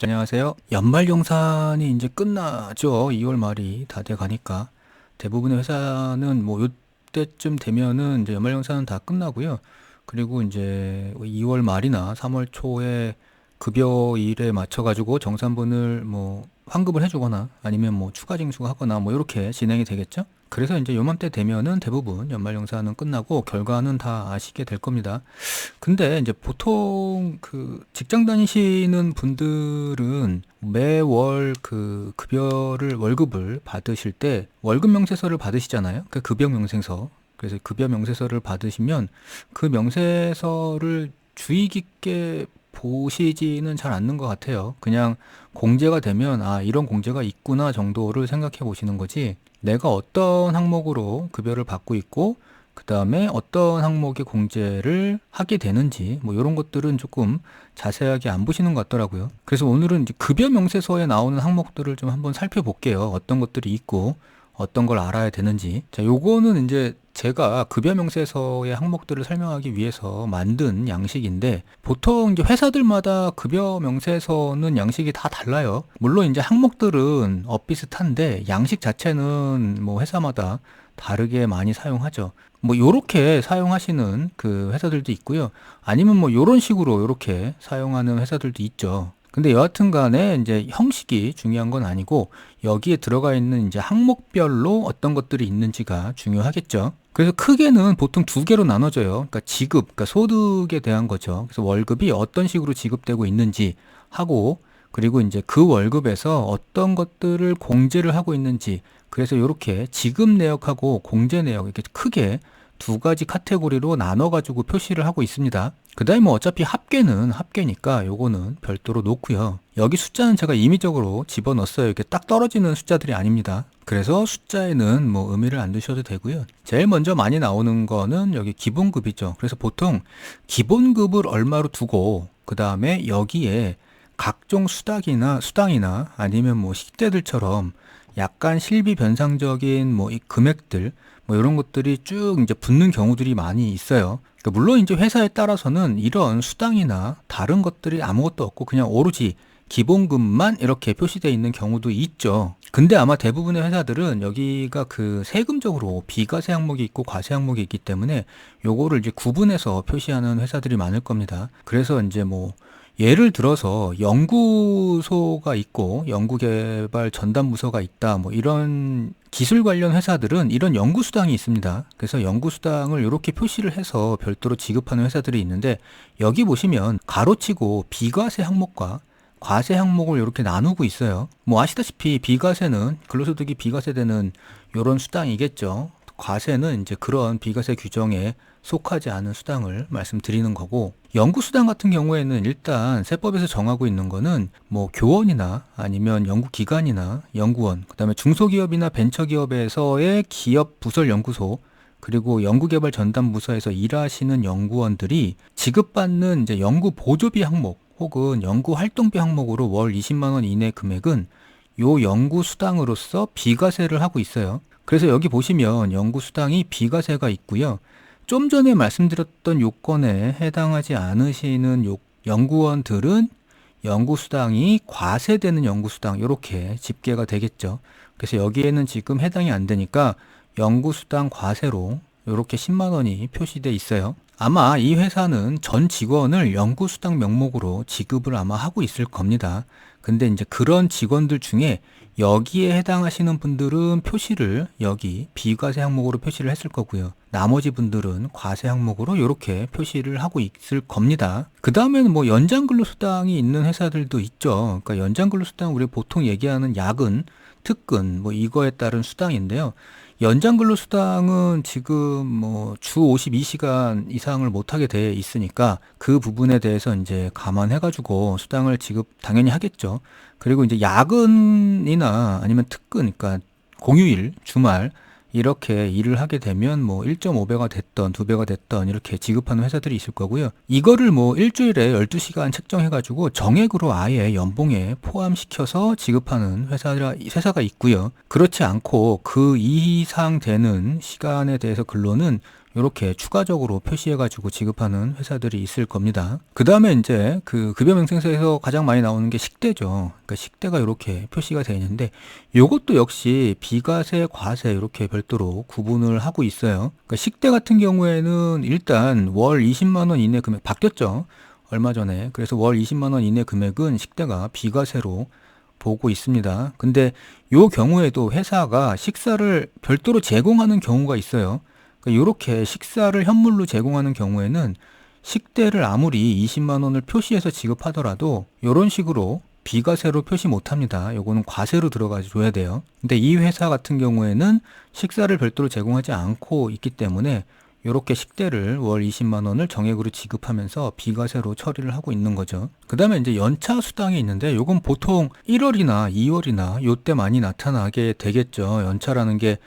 안녕하세요. 연말정산이 이제 끝나죠. 2월 말이 다 돼 가니까. 대부분의 회사는 뭐 요때쯤 되면은 이제 연말정산은 다 끝나고요. 그리고 이제 2월 말이나 3월 초에 급여일에 맞춰가지고 정산분을 뭐 환급을 해주거나 아니면 뭐 추가 징수하거나 뭐 이렇게 진행이 되겠죠. 그래서 이제 요맘때 되면은 대부분 연말정산은 끝나고 결과는 다 아시게 될 겁니다. 근데 이제 보통 그 직장 다니시는 분들은 매월 그 급여를 월급을 받으실 때 월급 명세서를 받으시잖아요. 그 급여 명세서. 그래서 급여 명세서를 받으시면 그 명세서를 주의 깊게 보시지는 잘 않는 것 같아요. 그냥 공제가 되면 아, 이런 공제가 있구나 정도를 생각해 보시는 거지. 내가 어떤 항목으로 급여를 받고 있고 그 다음에 어떤 항목의 공제를 하게 되는지 뭐 이런 것들은 조금 자세하게 안 보시는 것 같더라고요. 그래서 오늘은 이제 급여 명세서에 나오는 항목들을 좀 한번 살펴볼게요. 어떤 것들이 있고 어떤 걸 알아야 되는지. 자, 요거는 이제 제가 급여 명세서의 항목들을 설명하기 위해서 만든 양식인데 보통 이제 회사들마다 급여 명세서는 양식이 다 달라요. 물론 이제 항목들은 비슷한데 양식 자체는 뭐 회사마다 다르게 많이 사용하죠. 뭐 요렇게 사용하시는 그 회사들도 있고요. 아니면 뭐 요런 식으로 요렇게 사용하는 회사들도 있죠. 근데 여하튼 간에 이제 형식이 중요한 건 아니고 여기에 들어가 있는 이제 항목별로 어떤 것들이 있는지가 중요하겠죠. 그래서 크게는 보통 두 개로 나눠져요. 그러니까 지급, 그러니까 소득에 대한 거죠. 그래서 월급이 어떤 식으로 지급되고 있는지 하고 그리고 이제 그 월급에서 어떤 것들을 공제를 하고 있는지 그래서 이렇게 지급 내역하고 공제 내역 이렇게 크게 두 가지 카테고리로 나눠 가지고 표시를 하고 있습니다. 그다음에 뭐 어차피 합계는 합계니까 요거는 별도로 놓고요. 여기 숫자는 제가 임의적으로 집어넣었어요. 이렇게 딱 떨어지는 숫자들이 아닙니다. 그래서 숫자에는 뭐 의미를 안 두셔도 되고요. 제일 먼저 많이 나오는 거는 여기 기본급이죠. 그래서 보통 기본급을 얼마로 두고 그다음에 여기에 각종 수당이나 아니면 뭐 식대들처럼 약간 실비 변상적인 뭐 이 금액들 뭐 이런 것들이 쭉 이제 붙는 경우들이 많이 있어요. 그러니까 물론 이제 회사에 따라서는 이런 수당이나 다른 것들이 아무것도 없고 그냥 오로지 기본급만 이렇게 표시되어 있는 경우도 있죠. 근데 아마 대부분의 회사들은 여기가 그 세금적으로 비과세 항목이 있고 과세 항목이 있기 때문에 요거를 이제 구분해서 표시하는 회사들이 많을 겁니다. 그래서 이제 뭐 예를 들어서 연구소가 있고 연구개발 전담부서가 있다. 뭐 이런 기술 관련 회사들은 이런 연구수당이 있습니다. 그래서 연구수당을 이렇게 표시를 해서 별도로 지급하는 회사들이 있는데 여기 보시면 가로치고 비과세 항목과 과세 항목을 이렇게 나누고 있어요. 뭐 아시다시피 비과세는 근로소득이 비과세되는 이런 수당이겠죠. 과세는 이제 그런 비과세 규정에 속하지 않은 수당을 말씀드리는 거고 연구수당 같은 경우에는 일단 세법에서 정하고 있는 거는 뭐 교원이나 아니면 연구기관이나 연구원 그다음에 중소기업이나 벤처기업에서의 기업 부설 연구소 그리고 연구개발 전담 부서에서 일하시는 연구원들이 지급받는 이제 연구 보조비 항목 혹은 연구 활동비 항목으로 월 20만 원 이내 금액은 요 연구 수당으로서 비과세를 하고 있어요. 그래서 여기 보시면 연구 수당이 비과세가 있고요. 좀 전에 말씀드렸던 요건에 해당하지 않으시는 연구원들은 연구 수당이 과세되는 연구 수당 이렇게 집계가 되겠죠. 그래서 여기에는 지금 해당이 안 되니까 연구 수당 과세로 이렇게 10만 원이 표시돼 있어요. 아마 이 회사는 전 직원을 연구수당 명목으로 지급을 아마 하고 있을 겁니다. 근데 이제 그런 직원들 중에 여기에 해당하시는 분들은 표시를 여기 비과세 항목으로 표시를 했을 거고요. 나머지 분들은 과세 항목으로 이렇게 표시를 하고 있을 겁니다. 그 다음에는 뭐 연장근로수당이 있는 회사들도 있죠. 그러니까 연장근로수당 우리 보통 얘기하는 야근, 특근 뭐 이거에 따른 수당인데요. 연장근로수당은 지금 뭐 주 52시간 이상을 못하게 돼 있으니까 그 부분에 대해서 이제 감안해가지고 수당을 지급 당연히 하겠죠. 그리고 이제 야근이나 아니면 특근, 그러니까 공휴일, 주말 이렇게 일을 하게 되면 뭐 1.5배가 됐던 2배가 됐던 이렇게 지급하는 회사들이 있을 거고요. 이거를 뭐 일주일에 12시간 책정해가지고 정액으로 아예 연봉에 포함시켜서 지급하는 회사가 있고요. 그렇지 않고 그 이상 되는 시간에 대해서 근로는 이렇게 추가적으로 표시해가지고 지급하는 회사들이 있을 겁니다. 그 다음에 이제 그 급여명세서에서 가장 많이 나오는 게 식대죠. 그러니까 식대가 이렇게 표시가 되어 있는데 이것도 역시 비과세, 과세 이렇게 별도로 구분을 하고 있어요. 그러니까 식대 같은 경우에는 일단 월 20만 원 이내 금액 바뀌었죠. 얼마 전에. 그래서 월 20만 원 이내 금액은 식대가 비과세로 보고 있습니다. 근데 요 경우에도 회사가 식사를 별도로 제공하는 경우가 있어요. 그러니까 이렇게 식사를 현물로 제공하는 경우에는 식대를 아무리 20만 원을 표시해서 지급하더라도 이런 식으로 비과세로 표시 못합니다. 요거는 과세로 들어가 줘야 돼요. 근데 이 회사 같은 경우에는 식사를 별도로 제공하지 않고 있기 때문에 이렇게 식대를 월 20만 원을 정액으로 지급하면서 비과세로 처리를 하고 있는 거죠. 그 다음에 이제 연차 수당이 있는데 요건 보통 1월이나 2월이나 요때 많이 나타나게 되겠죠. 연차라는 게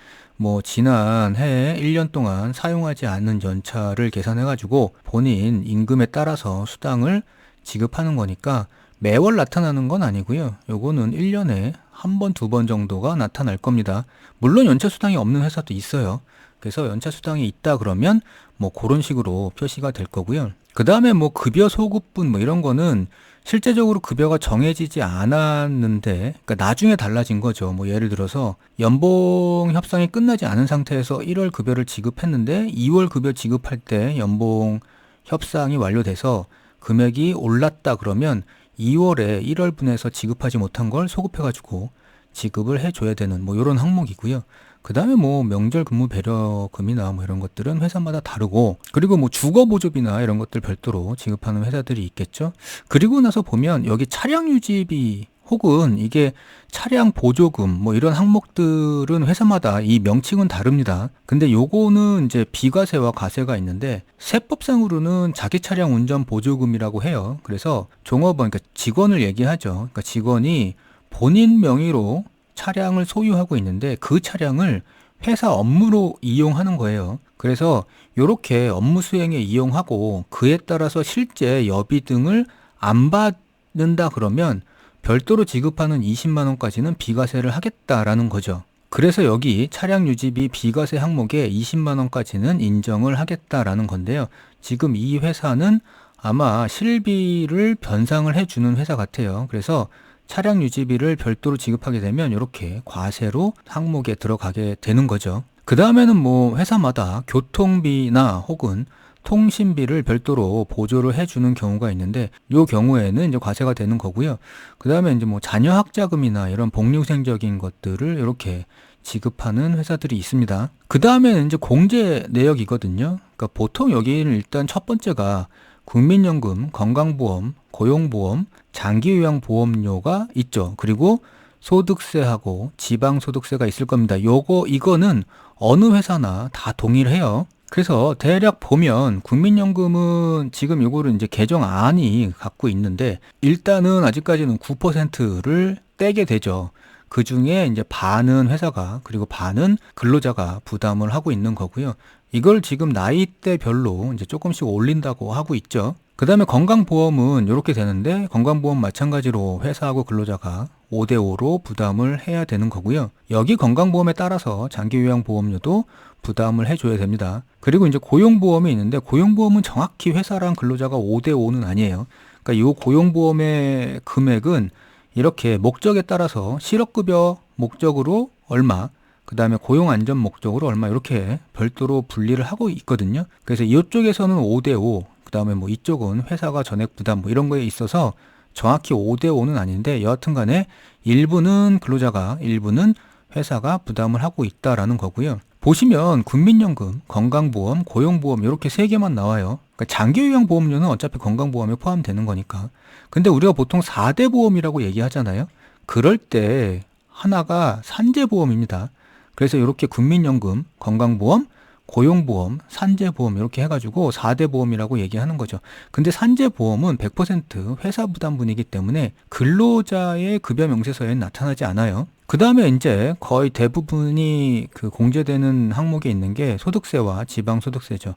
뭐 지난 해에 1년 동안 사용하지 않은 연차를 계산해 가지고 본인 임금에 따라서 수당을 지급하는 거니까 매월 나타나는 건 아니고요. 요거는 1년에 한 번, 두 번 정도가 나타날 겁니다. 물론 연차 수당이 없는 회사도 있어요. 그래서 연차 수당이 있다 그러면 뭐 그런 식으로 표시가 될 거고요. 그 다음에 뭐 급여 소급분 뭐 이런 거는 실제적으로 급여가 정해지지 않았는데, 그러니까 나중에 달라진 거죠. 뭐 예를 들어서 연봉 협상이 끝나지 않은 상태에서 1월 급여를 지급했는데 2월 급여 지급할 때 연봉 협상이 완료돼서 금액이 올랐다 그러면 2월에 1월분에서 지급하지 못한 걸 소급해가지고 지급을 해줘야 되는 뭐 이런 항목이고요. 그 다음에 뭐 명절 근무 배려금이나 뭐 이런 것들은 회사마다 다르고, 그리고 뭐 주거 보조비나 이런 것들 별도로 지급하는 회사들이 있겠죠. 그리고 나서 보면 여기 차량 유지비 혹은 이게 차량 보조금 뭐 이런 항목들은 회사마다 이 명칭은 다릅니다. 근데 요거는 이제 비과세와 과세가 있는데 세법상으로는 자기 차량 운전 보조금이라고 해요. 그래서 종업원, 그러니까 직원을 얘기하죠. 그러니까 직원이 본인 명의로 차량을 소유하고 있는데 그 차량을 회사 업무로 이용하는 거예요. 그래서 이렇게 업무 수행에 이용하고 그에 따라서 실제 여비 등을 안 받는다 그러면 별도로 지급하는 20만 원까지는 비과세를 하겠다라는 거죠. 그래서 여기 차량 유지비 비과세 항목에 20만 원까지는 인정을 하겠다라는 건데요. 지금 이 회사는 아마 실비를 변상을 해주는 회사 같아요. 그래서 차량 유지비를 별도로 지급하게 되면 이렇게 과세로 항목에 들어가게 되는 거죠. 그 다음에는 뭐 회사마다 교통비나 혹은 통신비를 별도로 보조를 해주는 경우가 있는데 이 경우에는 이제 과세가 되는 거고요. 그 다음에 이제 뭐 자녀 학자금이나 이런 복리후생적인 것들을 이렇게 지급하는 회사들이 있습니다. 그 다음에는 이제 공제 내역이거든요. 그러니까 보통 여기는 일단 첫 번째가 국민연금, 건강보험, 고용보험, 장기요양보험료가 있죠. 그리고 소득세하고 지방소득세가 있을 겁니다. 이거는 어느 회사나 다 동일해요. 그래서 대략 보면 국민연금은 지금 요거를 이제 개정안이 갖고 있는데 일단은 아직까지는 9%를 떼게 되죠. 그 중에 이제 반은 회사가 그리고 반은 근로자가 부담을 하고 있는 거고요. 이걸 지금 나이대별로 이제 조금씩 올린다고 하고 있죠. 그 다음에 건강보험은 이렇게 되는데 건강보험 마찬가지로 회사하고 근로자가 5대5로 부담을 해야 되는 거고요. 여기 건강보험에 따라서 장기요양보험료도 부담을 해줘야 됩니다. 그리고 이제 고용보험이 있는데 고용보험은 정확히 회사랑 근로자가 5대5는 아니에요. 그러니까 이 고용보험의 금액은 이렇게 목적에 따라서 실업급여 목적으로 얼마, 그 다음에 고용안전 목적으로 얼마 이렇게 별도로 분리를 하고 있거든요. 그래서 이쪽에서는 5대5, 그 다음에 뭐 이쪽은 회사가 전액 부담 뭐 이런 거에 있어서 정확히 5대5는 아닌데 여하튼 간에 일부는 근로자가, 일부는 회사가 부담을 하고 있다라는 거고요. 보시면 국민연금, 건강보험, 고용보험 이렇게 세 개만 나와요. 그러니까 장기요양보험료는 어차피 건강보험에 포함되는 거니까. 근데 우리가 보통 4대 보험이라고 얘기하잖아요. 그럴 때 하나가 산재보험입니다. 그래서 이렇게 국민연금, 건강보험, 고용보험, 산재보험 이렇게 해가지고 4대 보험이라고 얘기하는 거죠. 근데 산재보험은 100% 회사 부담분이기 때문에 근로자의 급여 명세서에는 나타나지 않아요. 그 다음에 이제 거의 대부분이 그 공제되는 항목에 있는 게 소득세와 지방소득세죠.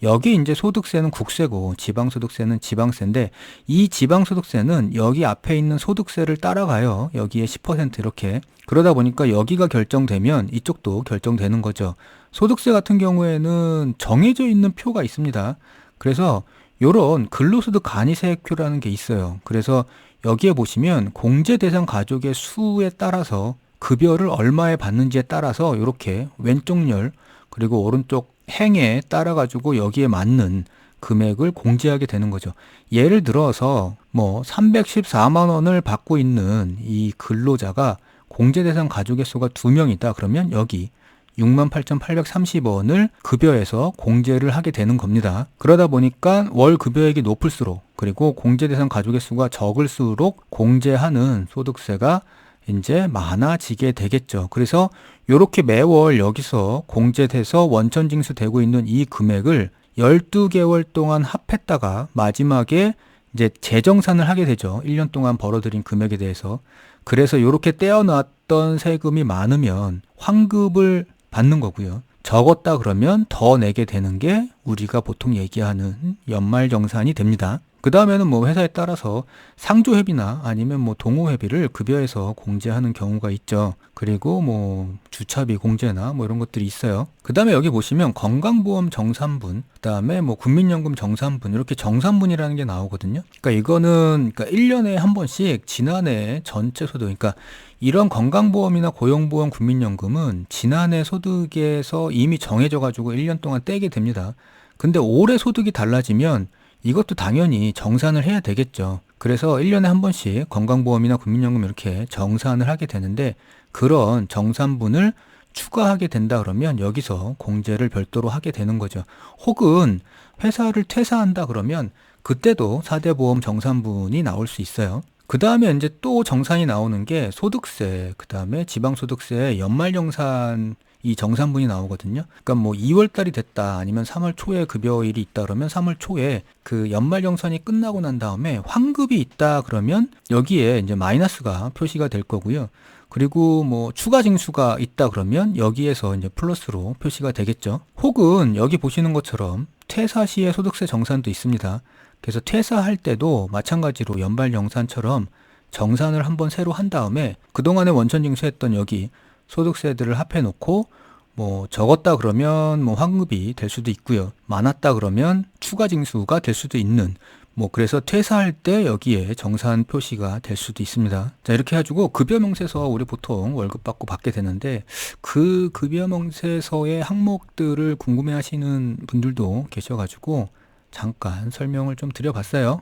여기 이제 소득세는 국세고 지방소득세는 지방세인데, 이 지방소득세는 여기 앞에 있는 소득세를 따라가요. 여기에 10% 이렇게. 그러다 보니까 여기가 결정되면 이쪽도 결정되는 거죠. 소득세 같은 경우에는 정해져 있는 표가 있습니다. 그래서 요런 근로소득 간이세액표라는 게 있어요. 그래서 여기에 보시면 공제 대상 가족의 수에 따라서 급여를 얼마에 받는지에 따라서 이렇게 왼쪽 열 그리고 오른쪽 행에 따라 가지고 여기에 맞는 금액을 공제하게 되는 거죠. 예를 들어서 뭐 314만 원을 받고 있는 이 근로자가 공제 대상 가족의 수가 2명이다. 그러면 여기 68,830원을 급여에서 공제를 하게 되는 겁니다. 그러다 보니까 월 급여액이 높을수록 그리고 공제 대상 가족의 수가 적을수록 공제하는 소득세가 이제 많아지게 되겠죠. 그래서 이렇게 매월 여기서 공제돼서 원천 징수되고 있는 이 금액을 12개월 동안 합했다가 마지막에 이제 재정산을 하게 되죠. 1년 동안 벌어들인 금액에 대해서. 그래서 이렇게 떼어놨던 세금이 많으면 환급을 받는 거고요. 적었다 그러면 더 내게 되는 게 우리가 보통 얘기하는 연말정산이 됩니다. 그 다음에는 뭐 회사에 따라서 상조회비나 아니면 뭐 동호회비를 급여에서 공제하는 경우가 있죠. 그리고 뭐 주차비 공제나 뭐 이런 것들이 있어요. 그 다음에 여기 보시면 건강보험 정산분, 그 다음에 뭐 국민연금 정산분, 이렇게 정산분이라는 게 나오거든요. 그러니까 이거는 그러니까 1년에 한 번씩 지난해 전체 소득, 그러니까 이런 건강보험이나 고용보험, 국민연금은 지난해 소득에서 이미 정해져 가지고 1년 동안 떼게 됩니다. 근데 올해 소득이 달라지면 이것도 당연히 정산을 해야 되겠죠. 그래서 1년에 한 번씩 건강보험이나 국민연금 이렇게 정산을 하게 되는데, 그런 정산분을 추가하게 된다 그러면 여기서 공제를 별도로 하게 되는 거죠. 혹은 회사를 퇴사한다 그러면 그때도 4대 보험 정산분이 나올 수 있어요. 그 다음에 이제 또 정산이 나오는 게 소득세, 그 다음에 지방소득세 연말정산 이 정산분이 나오거든요. 그러니까 뭐 2월 달이 됐다 아니면 3월 초에 급여일이 있다 그러면 3월 초에 그 연말정산이 끝나고 난 다음에 환급이 있다 그러면 여기에 이제 마이너스가 표시가 될 거고요. 그리고 뭐 추가 징수가 있다 그러면 여기에서 이제 플러스로 표시가 되겠죠. 혹은 여기 보시는 것처럼 퇴사 시에 소득세 정산도 있습니다. 그래서 퇴사할 때도 마찬가지로 연말정산처럼 정산을 한번 새로 한 다음에 그동안에 원천 징수했던 여기 소득세들을 합해 놓고 뭐 적었다 그러면 뭐 환급이 될 수도 있고요. 많았다 그러면 추가 징수가 될 수도 있는, 뭐 그래서 퇴사할 때 여기에 정산 표시가 될 수도 있습니다. 자, 이렇게 해가지고 급여명세서 우리 보통 월급 받고 받게 되는데, 그 급여명세서의 항목들을 궁금해 하시는 분들도 계셔가지고 잠깐 설명을 좀 드려봤어요.